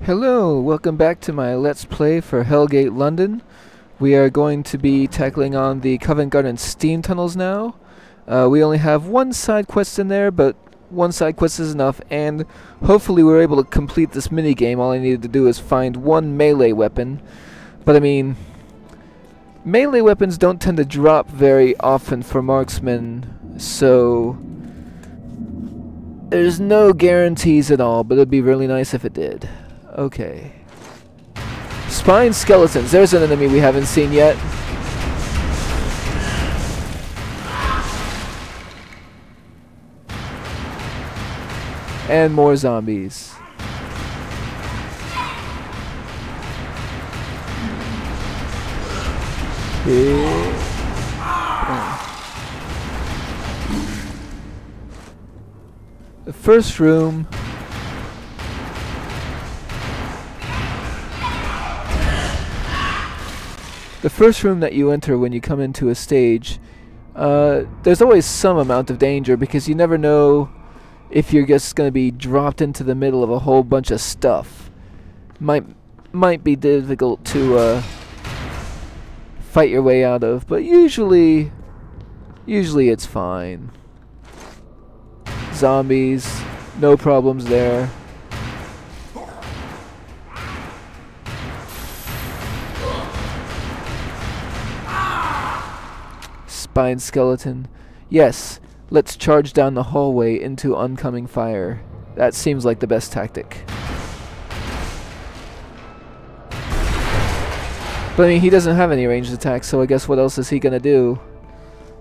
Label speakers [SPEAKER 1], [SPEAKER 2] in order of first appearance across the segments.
[SPEAKER 1] Hello, welcome back to my Let's Play for Hellgate London. We are going to be tackling on the Covent Garden Steam Tunnels now. We only have one side quest in there, but one side quest is enough, and hopefully we're able to complete this minigame. All I needed to do is find one melee weapon. But I mean, melee weapons don't tend to drop very often for marksmen, so there's no guarantees at all, but it'd be really nice if it did. Okay. Spine skeletons. There's an enemy we haven't seen yet. And more zombies. The first room. The first room that you enter when you come into a stage, there's always some amount of danger because you never know if you're just going to be dropped into the middle of a whole bunch of stuff. Might be difficult to fight your way out of, but usually it's fine. Zombies, no problems there. Spine skeleton. Yes, let's charge down the hallway into oncoming fire. That seems like the best tactic. But I mean, he doesn't have any ranged attacks, so I guess what else is he gonna do?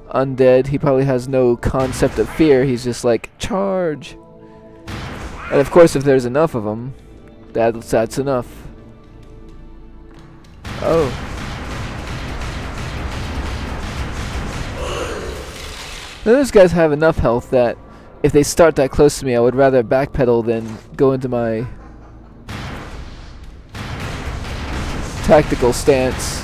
[SPEAKER 1] Undead, he probably has no concept of fear, he's just like, charge! And of course if there's enough of them, that's enough. Oh. Now those guys have enough health that if they start that close to me, I would rather backpedal than go into my tactical stance.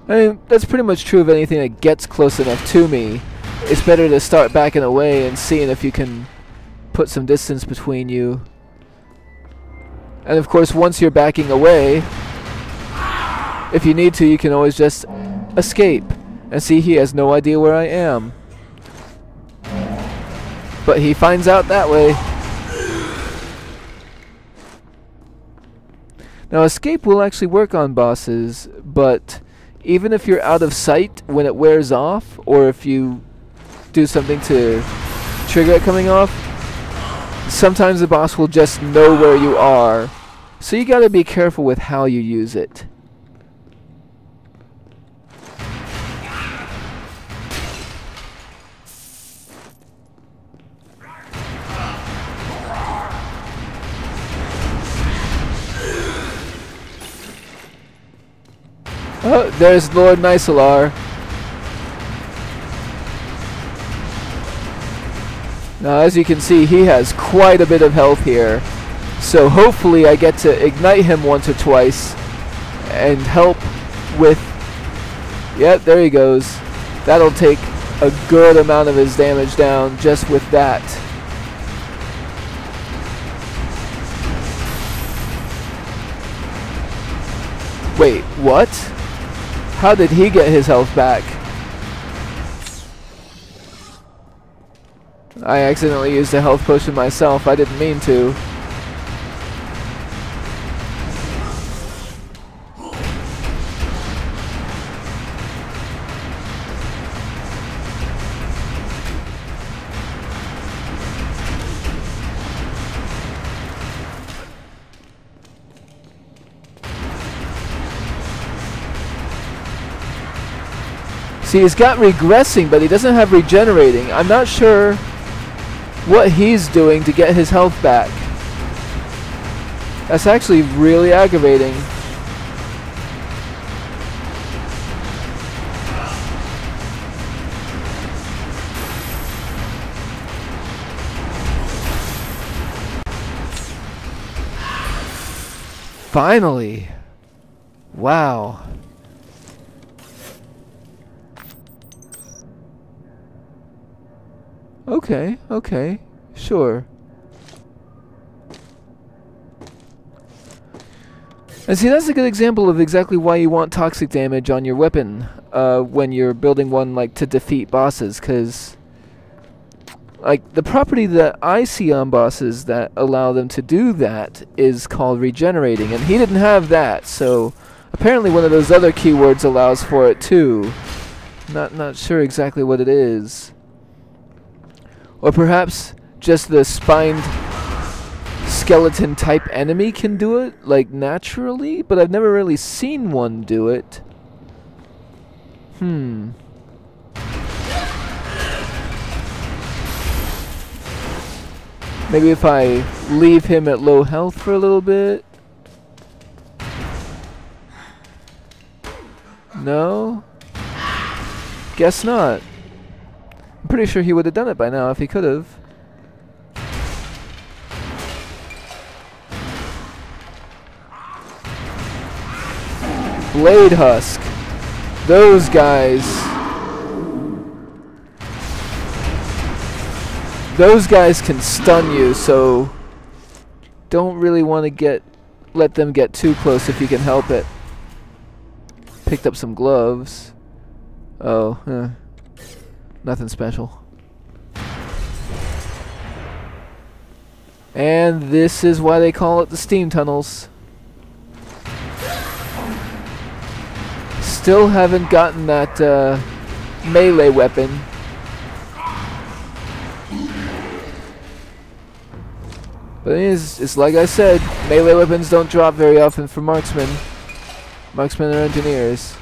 [SPEAKER 1] I mean, that's pretty much true of anything that gets close enough to me. It's better to start backing away and seeing if you can put some distance between you. And of course, once you're backing away, if you need to, you can always just escape. And see, he has no idea where I am. But he finds out that way. Now, escape will actually work on bosses, but even if you're out of sight when it wears off, or if you do something to trigger it coming off, sometimes the boss will just know where you are, so you gotta be careful with how you use it. Oh, there's Lord Nicelar. Now, as you can see, he has quite a bit of health here. So hopefully I get to ignite him once or twice and help with... Yep, there he goes. That'll take a good amount of his damage down just with that. Wait, what? How did he get his health back? I accidentally used a health potion myself. I didn't mean to. See, he's got regressing, but he doesn't have regenerating. I'm not sure what he's doing to get his health back. That's actually really aggravating. Finally! Wow. Okay, okay, sure. And see, that's a good example of exactly why you want toxic damage on your weapon when you're building one like to defeat bosses, because like the property that I see on bosses that allow them to do that is called regenerating, and he didn't have that, so apparently one of those other keywords allows for it too. Not sure exactly what it is. Or perhaps just the spined skeleton type enemy can do it, like naturally, but I've never really seen one do it. Maybe if I leave him at low health for a little bit. No? Guess not. I'm pretty sure he would have done it by now if he could have. Blade Husk. Those guys. Those guys can stun you, so don't really want to let them get too close if you can help it. Picked up some gloves. Oh, nothing special. And this is why they call it the Steam Tunnels. Still haven't gotten that melee weapon. But it's like I said, melee weapons don't drop very often for marksmen. Marksmen are engineers.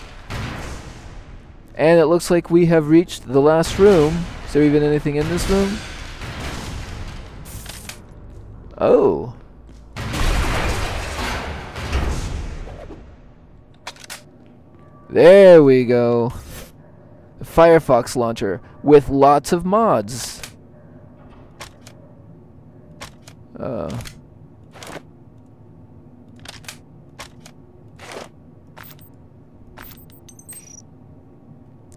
[SPEAKER 1] And it looks like we have reached the last room. Is there even anything in this room? Oh. There we go. The Firefox launcher with lots of mods.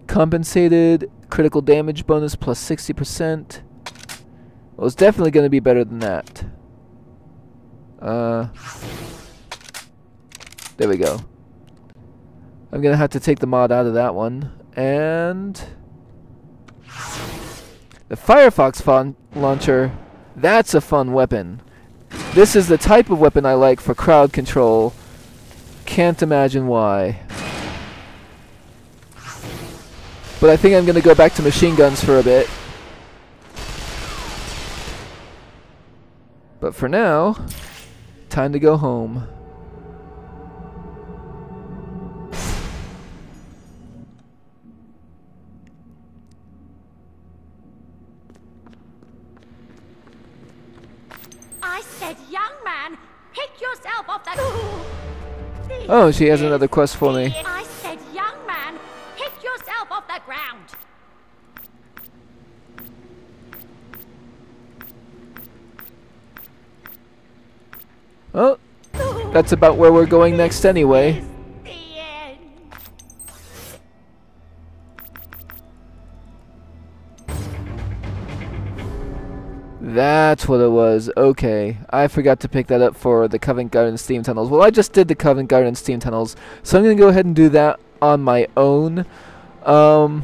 [SPEAKER 1] Compensated critical damage bonus plus 60%. Well, it's definitely going to be better than that. There we go. I'm going to have to take the mod out of that one. And the Firefox launcher, that's a fun weapon. This is the type of weapon I like for crowd control. Can't imagine why. But I think I'm going to go back to machine guns for a bit. But for now, time to go home.
[SPEAKER 2] I said, young man, pick yourself off that.
[SPEAKER 1] Oh, she has another quest for me.
[SPEAKER 2] I said, young man, pick yourself off the ground.
[SPEAKER 1] Oh, that's about where we're going next anyway.
[SPEAKER 2] The end.
[SPEAKER 1] That's what it was. Okay, I forgot to pick that up for the Covent Garden Steam Tunnels. Well, I just did the Covent Garden Steam Tunnels, so I'm going to go ahead and do that on my own. And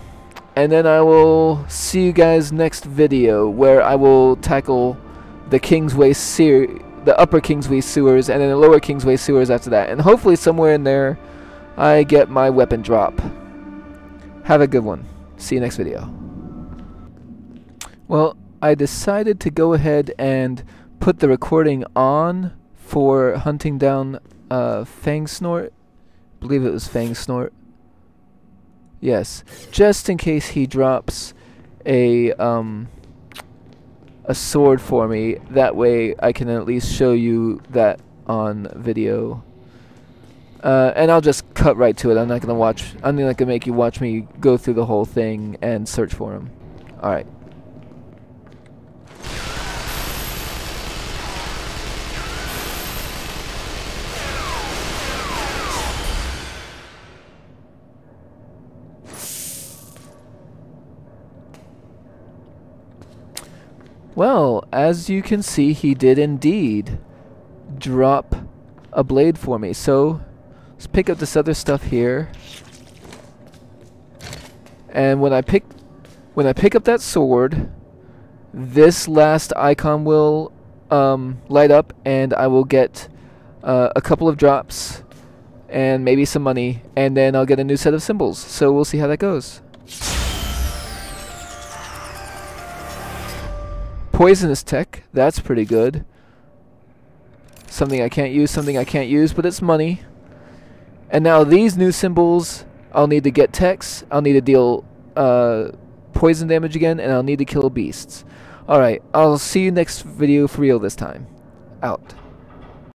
[SPEAKER 1] then I will see you guys next video, where I will tackle the Kingsway the Upper Kingsway sewers, and then the Lower Kingsway sewers after that. And hopefully somewhere in there, I get my weapon drop. Have a good one. See you next video. Well, I decided to go ahead and put the recording on for hunting down Fang Snort. I believe it was Fang Snort. Yes, just in case he drops a sword for me. That way I can at least show you that on video. And I'll just cut right to it. I'm not gonna make you watch me go through the whole thing and search for him. All right. Well, as you can see, he did indeed drop a blade for me. So let's pick up this other stuff here. And when I pick up that sword, this last icon will light up, and I will get a couple of drops and maybe some money, and then I'll get a new set of symbols. So we'll see how that goes. Poisonous tech, that's pretty good. Something I can't use, but it's money. And now these new symbols, I'll need to get techs, I'll need to deal poison damage again, and I'll need to kill beasts. Alright, I'll see you next video for real this time. Out.